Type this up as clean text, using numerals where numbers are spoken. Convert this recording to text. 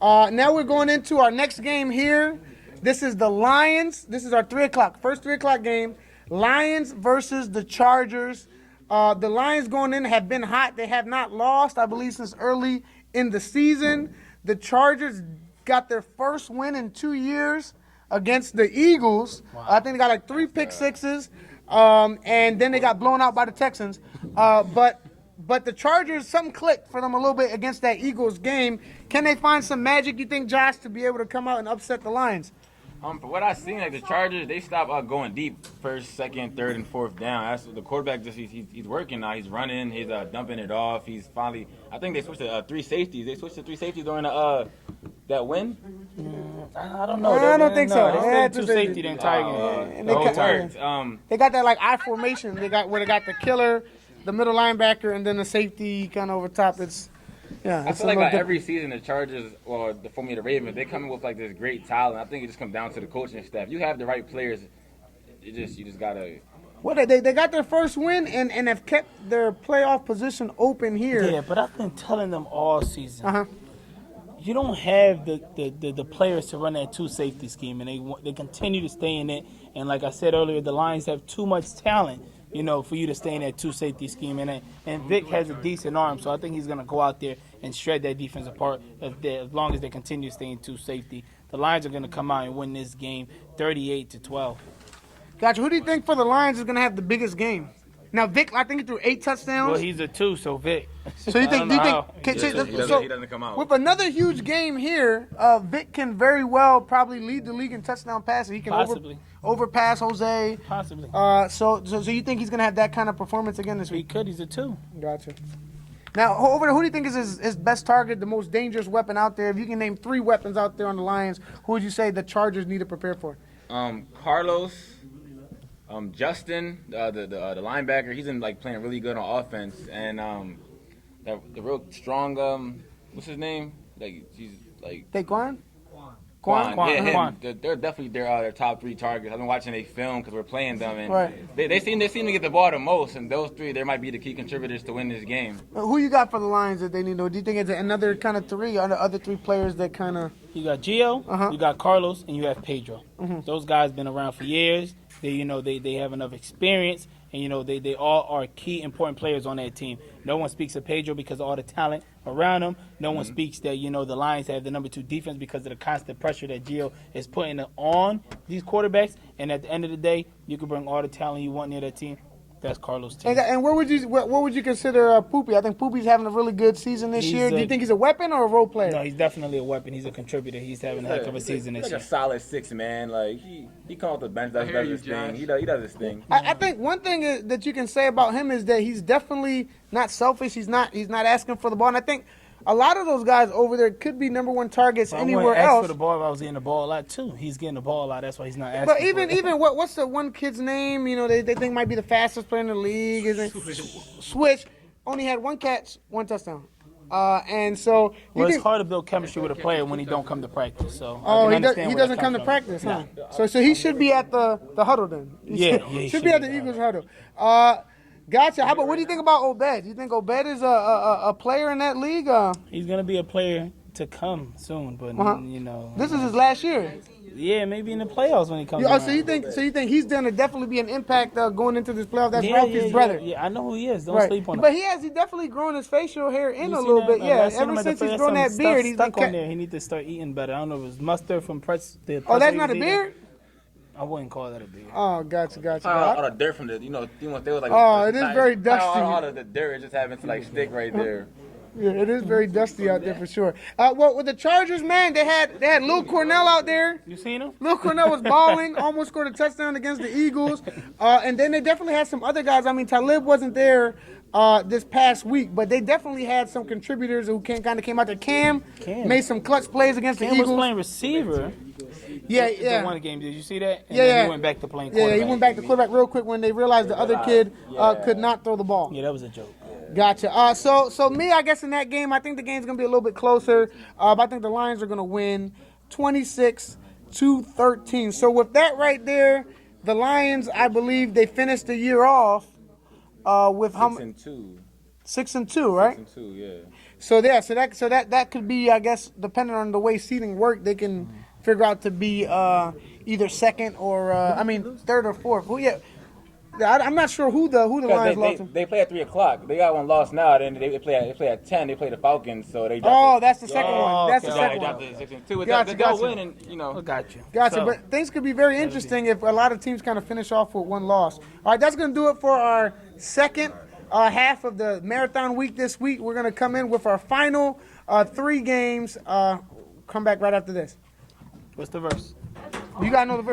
Now we're going into our next game here. This is the Lions. This is our 3 o'clock, first 3 o'clock game. Lions versus the Chargers. The Lions going in have been hot. They have not lost, I believe, since early in the season. The Chargers got their first win in 2 years against the Eagles. Wow. I think they got like 3 pick sixes, and then they got blown out by the Texans. But the Chargers, something clicked for them a little bit against that Eagles game. Can they find some magic, you think, Josh, to be able to come out and upset the Lions? For what I've seen, like the Chargers, they stopped going deep, first, second, third, and fourth down. That's the quarterback. Just he's working now. He's running. He's dumping it off. He's finally. I think they switched to 3 safeties. They switched to 3 safeties during that win. I don't know. I don't think so. They stayed 2 safety the entire game. The whole works. They got that like I formation. They got the killer, the middle linebacker, and then the safety kind of over top. I feel like every season the Chargers or the Ravens, they come in with like this great talent. I think it just comes down to the coaching staff. You have the right players. You just gotta. Well, they got their first win and have kept their playoff position open here. Yeah, but I've been telling them all season. You don't have the players to run that 2 safety scheme, and they continue to stay in it. And like I said earlier, the Lions have too much talent, for you to stay in that 2 safety scheme. And Vic has a decent arm, so I think he's going to go out there and shred that defense apart as long as they continue to stay in 2 safety. The Lions are going to come out and win this game 38-12. Gotcha. Who do you think for the Lions is going to have the biggest game? Now, Vic, I think he threw 8 touchdowns. Well, he's a 2, so Vic. So you think? He doesn't come out. With another huge game here, Vic can very well probably lead the league in touchdown passing. He can possibly overpass Jose. Possibly. So you think he's going to have that kind of performance again this week? He could. He's a 2. Gotcha. Now, over there, who do you think is his best target, the most dangerous weapon out there? If you can name 3 weapons out there on the Lions, who would you say the Chargers need to prepare for? Carlos. Justin, the linebacker, he's been like playing really good on offense, and the real strong, what's his name? Like he's like Daquan? Quan. Quan. They're definitely their top 3 targets. I've been watching a film because we're playing them, and right. they seem to get the ball the most, and those 3 they might be the key contributors to win this game. Who you got for the Lions that they need to know? Do you think it's another kind of 3 or the other 3 players that kind of? You got Gio, you got Carlos, and you have Pedro. Those guys been around for years. They have enough experience, and they all are key important players on that team. No one speaks of Pedro because of all the talent around him. No one speaks that the Lions have the number 2 defense because of the constant pressure that Gio is putting on these quarterbacks. And at the end of the day, you can bring all the talent you want near that team. That's Carlos' team. And what would you consider Poopy? I think Poopy's having a really good season this year. Do you think he's a weapon or a role player? No, he's definitely a weapon. He's a contributor. He's having a heck of a season this year. He's a solid 6 man. Like he comes off the bench, does his thing. He does his thing. I think one thing that you can say about him is that he's definitely not selfish. He's not asking for the ball. And I think a lot of those guys over there could be number 1 targets anywhere else. For the ball, if I was getting the ball a lot too. He's getting the ball a lot. That's why he's not asking. But even what's the one kid's name? They think might be the fastest player in the league. Switch only had 1 catch, 1 touchdown. And so it's hard to build chemistry with a player when he don't come to practice. So he doesn't come to practice, huh? So he should be at the huddle then. He should be at the Eagles huddle. Gotcha. What do you think about Obed? Do you think Obed is a player in that league? He's gonna be a player to come soon, but this is his last year. Yeah, maybe in the playoffs when he comes. So you think he's gonna definitely be an impact going into this playoff? That's Ralphie's brother. Yeah, I know who he is. Don't sleep on him. But he definitely grown his facial hair in a little bit. Yeah, ever since he's grown that beard, he's stuck on there. He needs to start eating better. I don't know if it's mustard from press. Oh, that's not a beard. I wouldn't call that a beard. Oh, gotcha. All the dirt from the, they was like. Oh, it is very dusty. All the dirt is just having to stick right there. Yeah, it is very dusty out there for sure. Well, with the Chargers, man, they had Lil Cornell out there. You seen him? Lil Cornell was balling, almost scored a touchdown against the Eagles. And then they definitely had some other guys. I mean, Talib wasn't there this past week, but they definitely had some contributors who came out there. Cam made some clutch plays against the Eagles. Cam was playing receiver. Yeah. The one game, did you see that? And then he went back to playing quarterback. Yeah, he went back to quarterback real quick when they realized the other kid could not throw the ball. Yeah, that was a joke. Gotcha. So me, I guess in that game, I think the game's going to be a little bit closer. But I think the Lions are going to win 26-13. So with that right there, the Lions, I believe they finished the year off with how many? 6-2, right? 6-2, yeah. So that could be, I guess, depending on the way seeding work, they can figure out to be either second or third or fourth. Who? Yeah, I'm not sure who the Lions lost to. They play at 3 o'clock. They got one loss now. Then they play at 10. They play the Falcons, so they. Oh, that's the second one. That's the okay. second They one. dropped the 6-2. Gotcha, They'll gotcha. win, and you know. I got you. Gotcha, So, but things could be very interesting if a lot of teams kind of finish off with one loss. All right, that's going to do it for our second half of the marathon week this week. We're going to come in with our final 3 games. Come back right after this. what's the verse? You got to know the verse.